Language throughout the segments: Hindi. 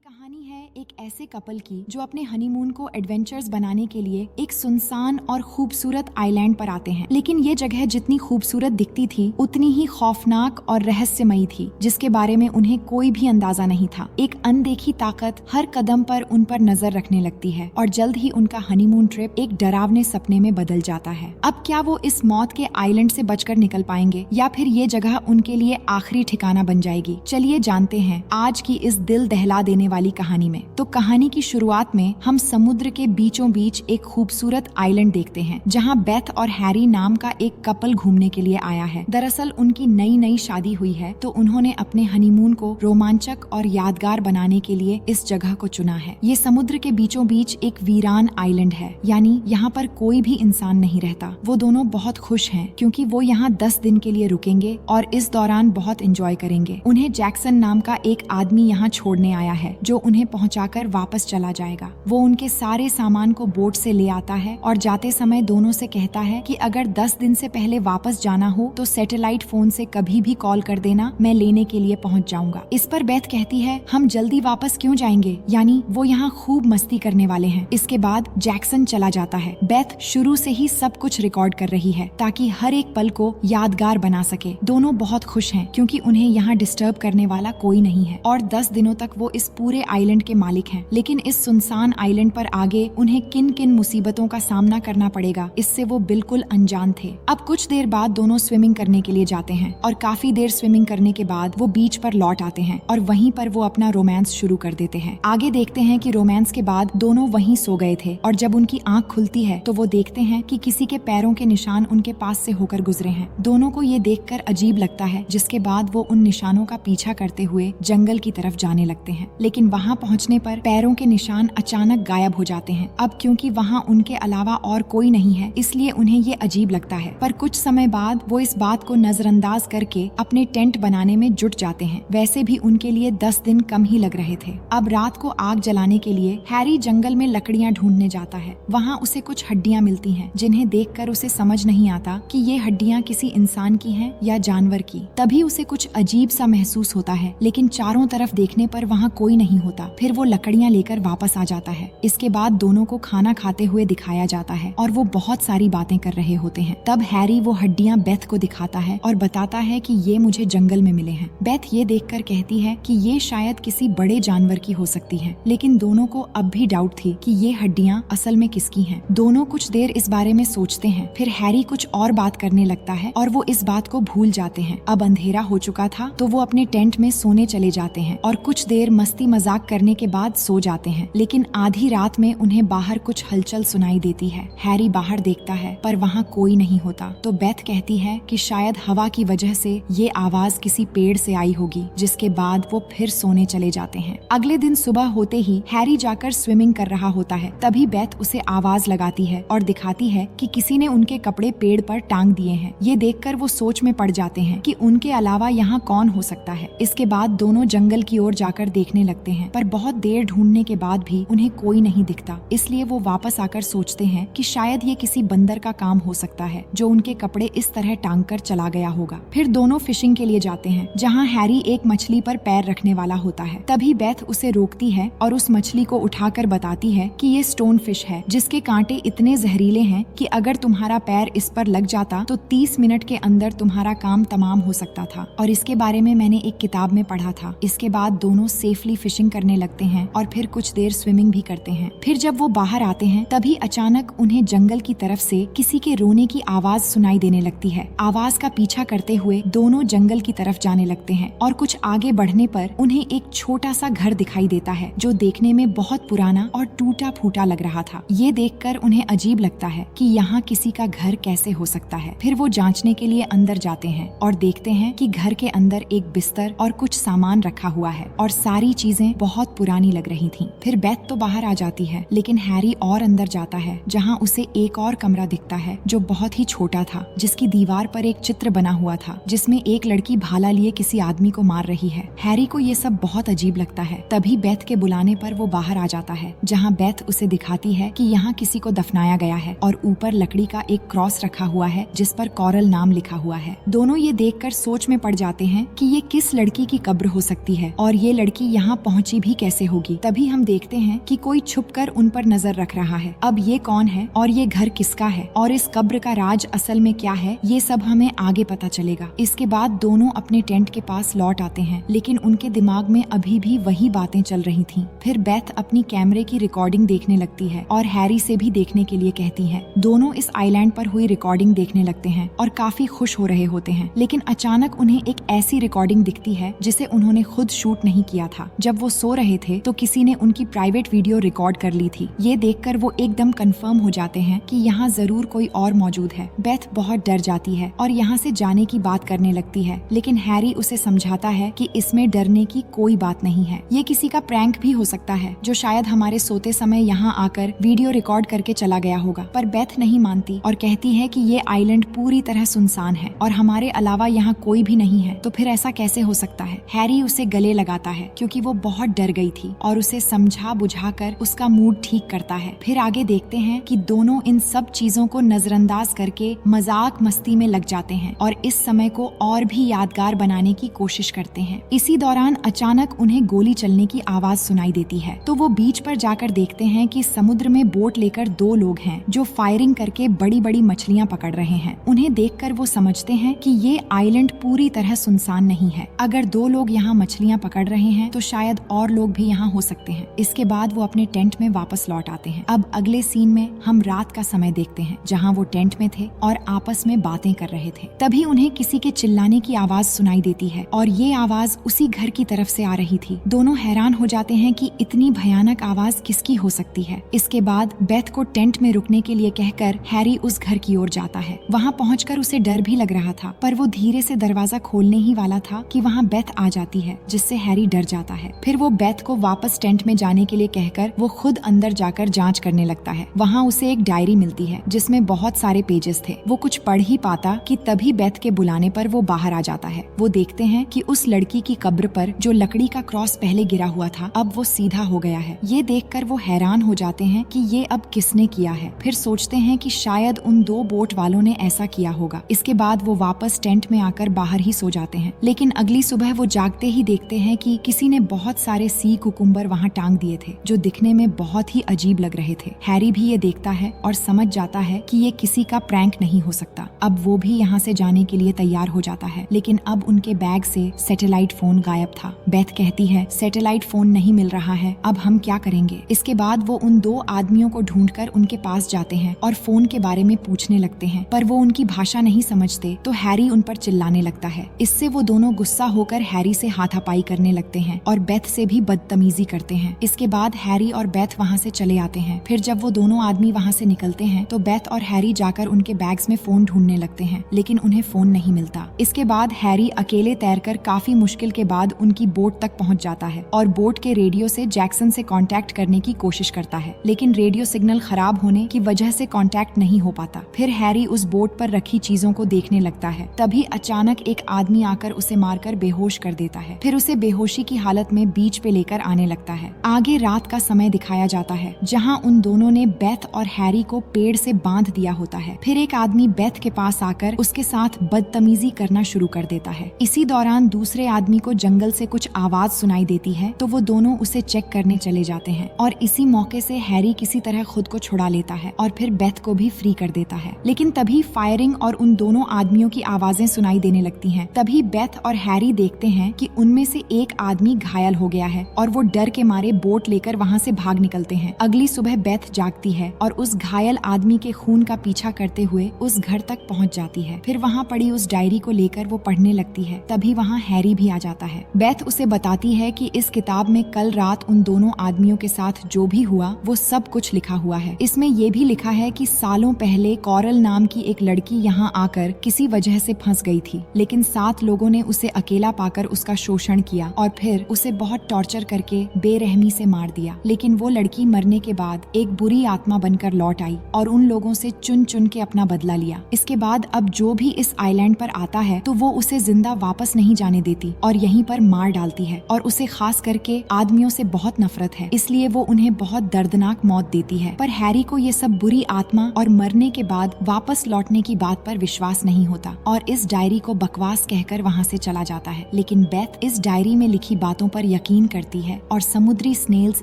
कहानी है एक ऐसे कपल की जो अपने हनीमून को एडवेंचर्स बनाने के लिए एक सुनसान और खूबसूरत आइलैंड पर आते हैं। लेकिन ये जगह जितनी खूबसूरत दिखती थी उतनी ही खौफनाक और रहस्यमयी थी, जिसके बारे में उन्हें कोई भी अंदाजा नहीं था। एक अनदेखी ताकत हर कदम पर उन पर नजर रखने लगती है और जल्द ही उनका हनीमून ट्रिप एक डरावने सपने में बदल जाता है। अब क्या वो इस मौत के आइलैंड से बचकर निकल पाएंगे या फिर ये जगह उनके लिए आखिरी ठिकाना बन जाएगी? चलिए जानते हैं आज की इस दिल दहला देने वाली कहानी में। तो कहानी की शुरुआत में हम समुद्र के बीचों बीच एक खूबसूरत आइलैंड देखते हैं जहां बेथ और हैरी नाम का एक कपल घूमने के लिए आया है। दरअसल उनकी नई नई शादी हुई है तो उन्होंने अपने हनीमून को रोमांचक और यादगार बनाने के लिए इस जगह को चुना है। ये समुद्र के बीचों बीच एक वीरान आइलैंड है, यानी यहाँ पर कोई भी इंसान नहीं रहता। वो दोनों बहुत खुश हैं क्योंकि वो यहाँ 10 दिन के लिए रुकेंगे और इस दौरान बहुत एंजॉय करेंगे। उन्हें जैक्सन नाम का एक आदमी यहाँ छोड़ने आया है जो उन्हें पहुंचाकर वापस चला जाएगा। वो उनके सारे सामान को बोट से ले आता है और जाते समय दोनों से कहता है कि अगर 10 दिन से पहले वापस जाना हो तो सैटेलाइट फोन से कभी भी कॉल कर देना, मैं लेने के लिए पहुंच जाऊंगा। इस पर बेथ कहती है, हम जल्दी वापस क्यों जाएंगे, यानी वो यहाँ खूब मस्ती करने वाले हैं। इसके बाद जैक्सन चला जाता है। बेथ शुरू से ही सब कुछ रिकॉर्ड कर रही है ताकि हर एक पल को यादगार बना सके। दोनों बहुत खुश हैं क्योंकि उन्हें यहाँ डिस्टर्ब करने वाला कोई नहीं है और 10 दिनों तक वो इस पूरे आइलैंड के मालिक हैं। लेकिन इस सुनसान आइलैंड पर आगे उन्हें किन किन मुसीबतों का सामना करना पड़ेगा, इससे वो बिल्कुल अनजान थे। अब कुछ देर बाद दोनों स्विमिंग करने के लिए जाते हैं और काफी देर स्विमिंग करने के बाद वो बीच पर लौट आते हैं और वहीं पर वो अपना रोमांस शुरू कर देते हैं। आगे देखते हैं कि रोमांस के बाद दोनों वहीं सो गए थे और जब उनकी आंख खुलती है तो वो देखते हैं कि किसी के पैरों के निशान उनके पास से होकर गुजरे हैं। दोनों को ये देखकर अजीब लगता है, जिसके बाद वो उन निशानों का पीछा करते हुए जंगल की तरफ जाने लगते हैं। लेकिन वहाँ पहुँचने पर पैरों के निशान अचानक गायब हो जाते हैं। अब क्योंकि वहाँ उनके अलावा और कोई नहीं है इसलिए उन्हें ये अजीब लगता है, पर कुछ समय बाद वो इस बात को नजरअंदाज करके अपने टेंट बनाने में जुट जाते हैं। वैसे भी उनके लिए 10 दिन कम ही लग रहे थे। अब रात को आग जलाने के लिए हैरी जंगल में लकड़ियाँ ढूंढने जाता है। वहाँ उसे कुछ हड्डियाँ मिलती हैं जिन्हें देखकर उसे समझ नहीं आता कि ये हड्डियाँ किसी इंसान की हैं या जानवर की। तभी उसे कुछ अजीब सा महसूस होता है, लेकिन चारों तरफ देखने पर वहाँ कोई नहीं होता। फिर वो लकड़ियाँ लेकर वापस आ जाता है। इसके बाद दोनों को खाना खाते हुए दिखाया जाता है और वो बहुत सारी बातें कर रहे होते हैं। तब हैरी वो हड्डियाँ बेथ को दिखाता है और बताता है कि ये मुझे जंगल में मिले हैं। बेथ ये देखकर कहती है कि ये शायद किसी बड़े जानवर की हो सकती है, लेकिन दोनों को अब भी डाउट थी कि ये हड्डियाँ असल में किसकी हैं। दोनों कुछ देर इस बारे में सोचते हैं। फिर हैरी कुछ और बात करने लगता है और वो इस बात को भूल जाते हैं। अब अंधेरा हो चुका था तो वो अपने टेंट में सोने चले जाते हैं और कुछ देर मस्ती मजाक करने के बाद सो जाते हैं। लेकिन आधी रात में उन्हें बाहर कुछ हलचल सुनाई देती है। हैरी बाहर देखता है पर वहाँ कोई नहीं होता तो बेथ कहती है कि शायद हवा की वजह से ये आवाज किसी पेड़ से आई होगी, जिसके बाद वो फिर सोने चले जाते हैं। अगले दिन सुबह होते ही हैरी जाकर स्विमिंग कर रहा होता है। तभी बेथ उसे आवाज लगाती है और दिखाती है कि किसी ने उनके कपड़े पेड़ पर टांग दिए हैं। ये देखकर वो सोच में पड़ जाते हैं कि उनके अलावा यहाँ कौन हो सकता है। इसके बाद दोनों जंगल की ओर जाकर देखने लगते हैं, पर बहुत देर ढूंढने के बाद भी उन्हें कोई नहीं दिखता। इसलिए वो वापस आकर सोचते हैं कि शायद ये किसी बंदर का काम हो सकता है जो उनके कपड़े इस तरह टांग कर चला गया होगा। फिर दोनों फिशिंग के लिए जाते हैं जहाँ हैरी एक मछली पर पैर रखने वाला होता है। तभी बेथ उसे रोकती है और उस मछली को उठाकर बताती है कि ये स्टोन फिश है जिसके कांटे इतने जहरीले हैं कि अगर तुम्हारा पैर इस पर लग जाता तो 30 मिनट के अंदर तुम्हारा काम तमाम हो सकता था। और इसके बारे में मैंने एक किताब में पढ़ा था। इसके बाद दोनों सेफली फिशिंग करने लगते हैं और फिर कुछ देर स्विमिंग भी करते हैं। फिर जब वो बाहर आते हैं तभी अचानक उन्हें जंगल की तरफ से किसी के रोने की आवाज सुनाई देने लगती है। आवाज का पीछा करते हुए दोनों जंगल की तरफ जाने लगते हैं और कुछ आगे बढ़ने पर उन्हें एक छोटा सा घर दिखाई देता है जो देखने में बहुत पुराना और टूटा फूटा लग रहा था। ये देखकर उन्हें अजीब लगता है कि यहाँ किसी का घर कैसे हो सकता है। फिर वो जांचने के लिए अंदर जाते हैं और देखते हैं कि घर के अंदर एक बिस्तर और कुछ सामान रखा हुआ है और सारी चीजें बहुत पुरानी लग रही थीं। फिर बेथ तो बाहर आ जाती है, लेकिन हैरी और अंदर जाता है जहाँ उसे एक और कमरा दिखता है जो बहुत ही छोटा था, जिसकी दीवार पर एक चित्र बना हुआ था जिसमें एक लड़की भाला लिए किसी आदमी को मार रही है। हैरी को ये सब बहुत अजीब लगता है। तभी बेथ के बुलाने पर वो बाहर आ जाता है जहाँ बेथ उसे दिखाती है कि यहाँ किसी को दफनाया गया है और ऊपर लकड़ी का एक क्रॉस रखा हुआ है जिस पर कॉरल नाम लिखा हुआ है। दोनों ये देखकर सोच में पड़ जाते हैं कि ये किस लड़की की कब्र हो सकती है और ये लड़की यहाँ पहुंची भी कैसे होगी। तभी हम देखते हैं कि कोई छुपकर उन पर नजर रख रहा है। अब ये कौन है और ये घर किसका है और इस कब्र का राज असल में क्या है, ये सब हमें आगे पता चलेगा। इसके बाद दोनों अपने टेंट के पास लौट आते हैं, लेकिन उनके दिमाग में अभी भी वही बातें चल रही थीं। फिर बेथ अपनी कैमरे की रिकॉर्डिंग देखने लगती है और हैरी से भी देखने के लिए कहती है। दोनों इस आइलैंड पर हुई रिकॉर्डिंग देखने लगते हैं और काफी खुश हो रहे होते हैं, लेकिन अचानक उन्हें एक ऐसी रिकॉर्डिंग दिखती है जिसे उन्होंने खुद शूट नहीं किया था। जब वो सो रहे थे तो किसी ने उनकी प्राइवेट वीडियो रिकॉर्ड कर ली थी। ये देखकर वो एकदम कंफर्म हो जाते हैं कि यहाँ जरूर कोई और मौजूद है। बेथ बहुत डर जाती है और यहाँ से जाने की बात करने लगती है, लेकिन हैरी उसे समझाता है कि इसमें डरने की कोई बात नहीं है। ये किसी का प्रैंक भी हो सकता है जो शायद हमारे सोते समय यहाँ आकर वीडियो रिकॉर्ड करके चला गया होगा। पर बेथ नहीं मानती और कहती है कि ये आइलैंड पूरी तरह सुनसान है और हमारे अलावा यहाँ कोई भी नहीं है, तो फिर ऐसा कैसे हो सकता है। हैरी उसे गले लगाता है क्योंकि वो बहुत डर गई थी और उसे समझा बुझाकर उसका मूड ठीक करता है। फिर आगे देखते हैं कि दोनों इन सब चीजों को नजरअंदाज करके मजाक मस्ती में लग जाते हैं और इस समय को और भी यादगार बनाने की कोशिश करते हैं। इसी दौरान अचानक उन्हें गोली चलने की आवाज सुनाई देती है, तो वो बीच पर जाकर देखते हैं कि समुद्र में बोट लेकर दो लोग हैं जो फायरिंग करके बड़ी बड़ी मछलियां पकड़ रहे हैं। उन्हें देखकर वो समझते हैं कि ये आइलैंड पूरी तरह सुनसान नहीं है। अगर दो लोग यहाँ मछलियां पकड़ रहे हैं तो शायद और लोग भी यहाँ हो सकते हैं। इसके बाद वो अपने टेंट में वापस लौट आते हैं। अब अगले सीन में हम रात का समय देखते हैं जहाँ वो टेंट में थे और आपस में बातें कर रहे थे। तभी उन्हें किसी के चिल्लाने की आवाज सुनाई देती है और ये आवाज उसी घर की तरफ से आ रही थी। दोनों हैरान हो जाते हैं कि इतनी भयानक आवाज किसकी हो सकती है। इसके बाद बेथ को टेंट में रुकने के लिए कहकर हैरी उस घर की ओर जाता है। वहाँ पहुंचकर उसे डर भी लग रहा था, पर वो धीरे से दरवाजा खोलने ही वाला था कि वहाँ बेथ आ जाती है, जिससे हैरी डर जाता है। फिर वो बेथ को वापस टेंट में जाने के लिए कहकर वो खुद अंदर जाकर जांच करने लगता है। वहाँ उसे एक डायरी मिलती है जिसमें बहुत सारे पेजेस थे। वो कुछ पढ़ ही पाता कि तभी बेथ के बुलाने पर वो बाहर आ जाता है। वो देखते हैं कि उस लड़की की कब्र पर जो लकड़ी का क्रॉस पहले गिरा हुआ था अब वो सीधा हो गया है। ये देखकर वो हैरान हो जाते हैं कि ये अब किसने किया है। फिर सोचते हैं कि शायद उन दो बोट वालों ने ऐसा किया होगा। इसके बाद वो वापस टेंट में आकर बाहर ही सो जाते हैं, लेकिन अगली सुबह वो जागते ही देखते हैं कि किसी ने बहुत सारे सी कुकुम्बर वहाँ टांग दिए थे जो दिखने में बहुत ही अजीब लग रहे थे। हैरी भी ये देखता है और समझ जाता है कि ये किसी का प्रैंक नहीं हो सकता। अब वो भी यहाँ से जाने के लिए तैयार हो जाता है, लेकिन अब उनके बैग से सैटेलाइट फोन गायब था। बेथ कहती है सैटेलाइट फोन नहीं मिल रहा है, अब हम क्या करेंगे। इसके बाद वो उन दो आदमियों को ढूंढकर उनके पास जाते हैं और फोन के बारे में पूछने लगते हैं, पर वो उनकी भाषा नहीं समझते तो हैरी उन पर चिल्लाने लगता है। इससे वो दोनों गुस्सा होकर हैरी से हाथापाई करने लगते हैं और बेथ से भी बदतमीजी करते हैं। इसके बाद हैरी और बेथ वहाँ से चले आते हैं। फिर जब वो दोनों आदमी वहाँ से निकलते हैं तो बेथ और हैरी जाकर उनके बैग्स में फोन ढूंढने लगते हैं, लेकिन उन्हें फोन नहीं मिलता। इसके बाद हैरी अकेले तैरकर काफी मुश्किल के बाद उनकी बोट तक पहुँच जाता है और बोट के रेडियो से जैक्सन से कांटेक्ट करने की कोशिश करता है, लेकिन रेडियो सिग्नल खराब होने की वजह से कांटेक्ट नहीं हो पाता। फिर हैरी उस बोट पर रखी चीजों को देखने लगता है। तभी अचानक एक आदमी आकर उसे मारकर बेहोश कर देता है। फिर उसे बेहोशी की हालत में बीच पे लेकर आने लगता है। आगे रात का समय दिखाया जाता है जहाँ उन दोनों ने बेथ और हैरी को पेड़ से बांध दिया होता है। फिर एक आदमी बेथ के पास आकर उसके साथ बदतमीजी करना शुरू कर देता है। इसी दौरान दूसरे आदमी को जंगल से कुछ आवाज सुनाई देती है, तो वो दोनों उसे चेक करने चले जाते हैं और इसी मौके से हैरी किसी तरह खुद को छुड़ा लेता है और फिर बेथ को भी फ्री कर देता है। लेकिन तभी फायरिंग और उन दोनों आदमियों की आवाजें सुनाई देने लगती हैं। तभी बेथ और हैरी देखते हैं कि उनमें से एक आदमी घायल हो गया है और वो डर के मारे बोट लेकर वहाँ से भाग निकलते हैं। अगली सुबह बेथ जागती है और उस घायल आदमी के खून का पीछा करते हुए उस घर तक पहुँच जाती है। फिर वहाँ पड़ी उस डायरी को लेकर वो पढ़ने लगती है। तभी वहाँ हैरी भी आ जाता है। बेथ उसे बताती है कि इस किताब में कल रात उन दोनों आदमियों के साथ जो भी हुआ वो सब कुछ लिखा हुआ है। इसमें ये भी लिखा है कि सालों पहले कॉरल नाम की एक लड़की यहाँ आकर किसी वजह से फंस गई थी, लेकिन 7 लोगों ने उसे अकेला पाकर उसका शोषण किया और फिर उसे बहुत टॉर्चर करके बेरहमी से मार दिया। लेकिन वो लड़की मरने के बाद एक बुरी आत्मा बनकर लौट आई और उन लोगों से चुन चुन के अपना बदला लिया। इसके बाद अब जो भी इस आइलैंड पर आता है तो वो उसे जिंदा वापस नहीं जाने देती और यहीं पर मार डालती है और उसे खास करके आदमियों से बहुत नफरत है, इसलिए वो उन्हें बहुत दर्दनाक मौत देती है। पर हैरी को ये सब बुरी आत्मा और मरने के बाद वापस लौटने की बात पर विश्वास नहीं होता और इस डायरी को बकवास कहकर वहाँ से चला जाता है। लेकिन बेथ इस डायरी में लिखी बातों पर यकीन करती है और समुद्री स्नेल्स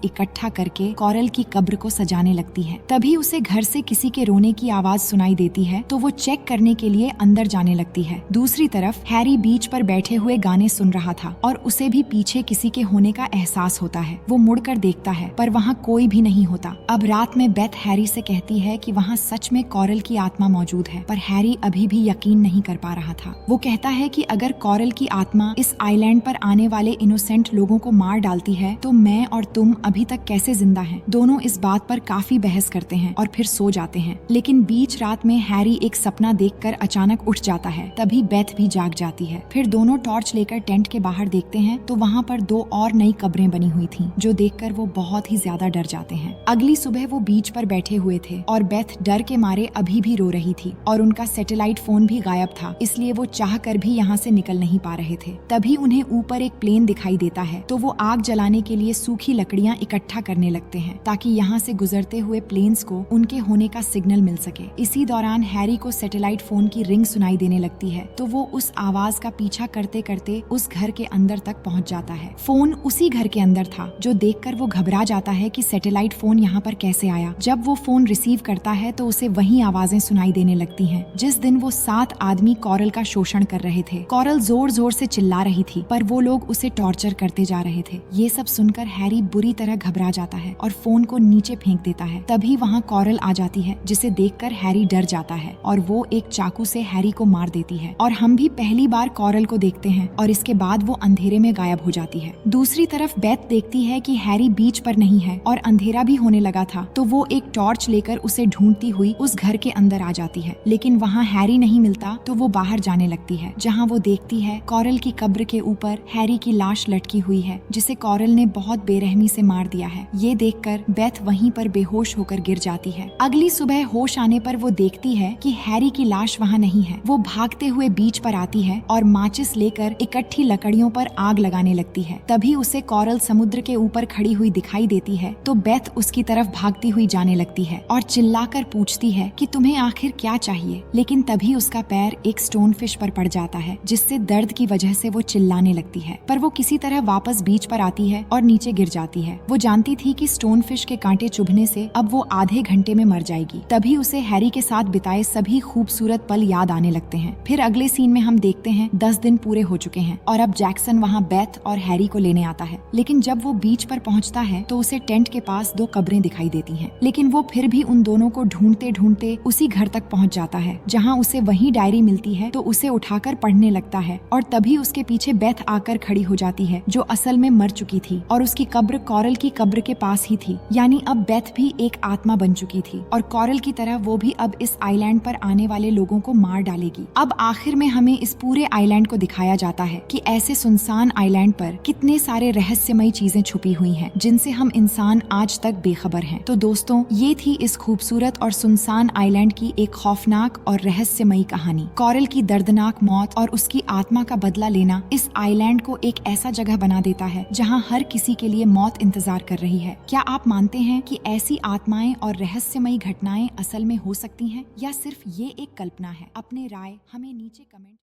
इकट्ठा करके कॉरल की कब्र को सजाने लगती है। तभी उसे घर से किसी के रोने की आवाज सुनाई देती है तो वो चेक करने के लिए अंदर जाने लगती है। दूसरी तरफ हैरी बीच पर बैठे हुए गाने सुन रहा था और उसे भी पीछे किसी के होने का एहसास होता है। वो मुड़कर देखता है पर वहाँ कोई भी नहीं होता। अब रात में बेथ हैरी से कहती है कि वहाँ सच में कॉरल की आत्मा मौजूद है, पर हैरी अभी भी यकीन नहीं कर पा रहा था। वो कहता है कि अगर कॉरल की आत्मा इस आइलैंड पर आने वाले इनोसेंट लोगों को मार डालती है तो मैं और तुम अभी तक कैसे जिंदा हैं? दोनों इस बात पर काफी बहस करते हैं और फिर सो जाते हैं। लेकिन बीच रात में हैरी एक सपना देखकर अचानक उठ जाता है। तभी बेथ भी जाग जाती है। फिर दोनों टॉर्च लेकर टेंट के बाहर देखते हैं तो वहाँ पर 2 और नई कब्रें बनी हुई थीं, जो देखकर वो बहुत ही ज्यादा डर जाते हैं। अगली सुबह वो बीच पर बैठे हुए थे और बेथ डर के मारे अभी भी रो रही थी और उनका सैटेलाइट फोन भी गायब था, इसलिए वो चाहकर भी यहाँ से निकल नहीं पा रहे थे। तभी उन्हें ऊपर एक प्लेन दिखाई देता है तो वो आग जलाने के लिए सूखी लकड़ियाँ इकट्ठा करने लगते हैं ताकि यहाँ से गुजरते हुए प्लेन्स को उनके होने का सिग्नल मिल सके। इसी दौरान हैरी को सैटेलाइट फोन की रिंग सुनाई देने लगती है तो वो उस आवाज का पीछा करते करते उस घर के अंदर तक पहुँच जाता है। फोन उसी घर के अंदर था, जो देखकर वो घबरा जाता है कि सैटेलाइट फोन यहाँ पर कैसे आया। जब वो फोन रिसीव करता है तो उसे वही आवाजें सुनाई देने लगती हैं जिस दिन वो 7 आदमी कॉरल का शोषण कर रहे थे। कॉरल जोर जोर से चिल्ला रही थी पर वो लोग उसे टॉर्चर करते जा रहे थे। ये सब सुनकर हैरी बुरी तरह घबरा जाता है और फोन को नीचे फेंक देता है। तभी वहाँ कॉरल आ जाती है जिसे देखकर हैरी डर जाता है और वो एक चाकू से हैरी को मार देती है और हम भी पहली बार कॉरल को देखते हैं और इसके बाद वो अंधेरे में गायब हो जाती है। दूसरी तरफ बेथ देखती है कि हैरी बीच पर नहीं है और अंधेरा भी होने लगा था तो वो एक टॉर्च लेकर उसे ढूंढती हुई उस घर के अंदर आ जाती है। लेकिन वहाँ हैरी नहीं मिलता तो वो बाहर जाने लगती है, जहाँ वो देखती है कॉरल की कब्र के ऊपर हैरी की लाश लटकी हुई है जिसे कॉरल ने बहुत बेरहमी से मार दिया है। ये देखकर बेथ वहीं पर बेहोश होकर गिर जाती है। अगली सुबह होश आने पर वो देखती है कि हैरी की लाश वहाँ नहीं है। वो भागते हुए बीच पर आती है और माचिस लेकर इकट्ठी लकड़ियों पर आग लगाने लगती है। तभी उसे कॉरल समुद्र के ऊपर खड़ी हुई दिखाई देती है तो बेथ उसकी तरफ भागती हुई जाने लगती है और चिल्लाकर पूछती है कि तुम्हें आखिर क्या चाहिए। लेकिन तभी उसका पैर एक स्टोन फिश पर पड़ जाता है जिससे दर्द की वजह से वो चिल्लाने लगती है, पर वो किसी तरह वापस बीच पर आती है और नीचे गिर जाती है। वो जानती थी कि स्टोन फिश के कांटे चुभने से अब वो आधे घंटे में मर जाएगी। तभी उसे हैरी के साथ बिताए सभी खूबसूरत पल याद आने लगते हैं। फिर अगले सीन में हम देखते हैं 10 दिन पूरे हो चुके हैं और अब जैक्सन वहाँ बेथ और हैरी को लेने आता है। लेकिन जब वो बीच पर पहुँचता है तो उसे टेंट के पास 2 कब्रें दिखाई देती हैं। लेकिन वो फिर भी उन दोनों को ढूंढते ढूंढते उसी घर तक पहुँच जाता है, जहाँ उसे वही डायरी मिलती है तो उसे उठाकर पढ़ने लगता है और तभी उसके पीछे बेथ आकर खड़ी हो जाती है, जो असल में मर चुकी थी और उसकी कब्र कॉरल की कब्र के पास ही थी। यानी अब बेथ भी एक आत्मा बन चुकी थी और कॉरल की तरह वो भी अब इस आइलैंड पर आने वाले लोगों को मार डालेगी। अब आखिर में हमें इस पूरे आइलैंड को दिखाया जाता है कि ऐसे सुनसान आइलैंड पर कितने सारे रहस्यमयी चीजें छुपी हुई हैं जिनसे हम इंसान आज तक बेखबर हैं। तो दोस्तों, ये थी इस खूबसूरत और सुनसान आइलैंड की एक खौफनाक और रहस्यमयी कहानी। कॉरल की दर्दनाक मौत और उसकी आत्मा का बदला लेना इस आइलैंड को एक ऐसा जगह बना देता है जहां हर किसी के लिए मौत इंतजार कर रही है। क्या आप मानते हैं कि ऐसी आत्माएं और रहस्यमयी घटनाएं असल में हो सकती हैं या सिर्फ ये एक कल्पना है? अपनी राय हमें नीचे कमेंट